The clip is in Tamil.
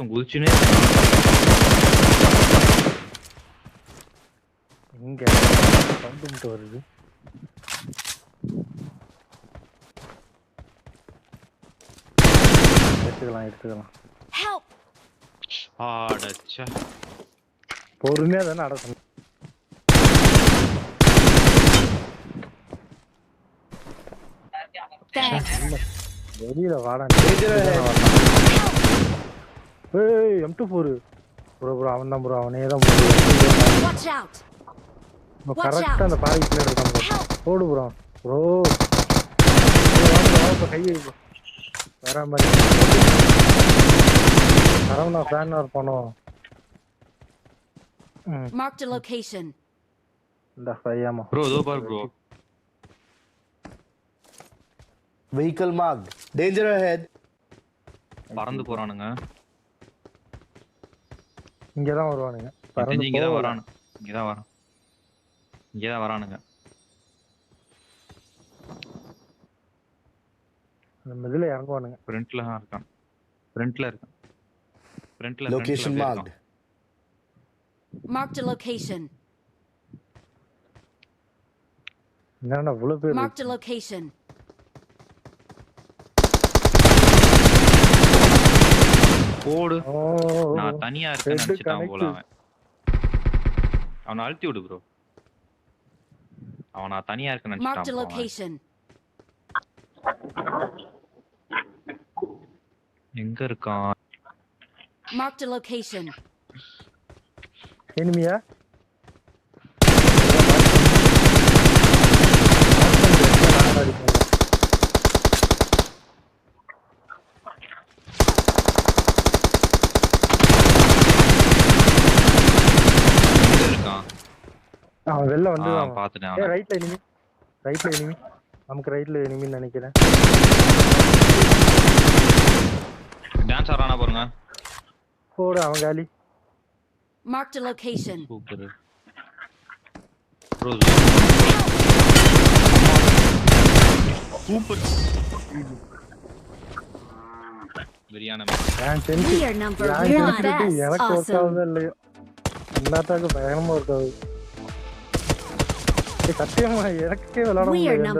இன்னொருத்தன் குதிச்சுனே இங்க சவுண்ட் மட்டும் வருது. எடுத்துக்கலாம். ஆடச்சா பொறுமையா தானே அடக்கணும். வெளியில வாடா. ஏய் M24 ப்ரோ அவன் தான் ப்ரோ. அவனே தான் கரெக்டா அந்த பாறை பின்னாடி இருக்கான் ப்ரோ. போடு ப்ரோ. ப்ரோ கை வேற மாதிரி சரவணா ஃபேன் இருப்பானோ. Marked a location. இந்த பையாமா ப்ரோ இதோ பாரு bro. Vehicle marked. Danger ahead. பறந்து போறானுங்க. இங்க தான் வருவானுங்க. பறந்து இங்க தான் வரானுங்க. இங்க தான் வரானுங்க. நம்ம இதுல இறங்குவானுங்க. ஃப்ரண்ட்ல தான் இருக்கான். ஃப்ரண்ட்ல Location marked. Marked a location. என்னடா இவ்வளவு பேர்? Marked a location. போடு. நான் தனியா இருக்கேன்னு நினைச்சிட்டான் போல அவன். அவனை அழுத்தி விடு ப்ரோ. அவன் நான் தனியா இருக்கேன்னு Marked a நினைச்சிட்டான். location. எங்க இருக்கான்? Marked a location. எனிமியா? அவன் வெளில வந்து பாத்துட்டேன். ரைட்ல எனிமி. நமக்கு ரைட்ல எனிமின்னு நினைக்கிறேன். டான்ஸ் ஆறானா பாருங்க. போடு அவன் காலி. Marked a location. Super bro. Super biryani. We are number one. எனக்கு ஒர்க் ஆகுதோ இல்லையோ எல்லாத்தாக்கு பயங்கரமா ஒர்க் ஆகுது. சத்தியமா எனக்கே விளையாட முடியல.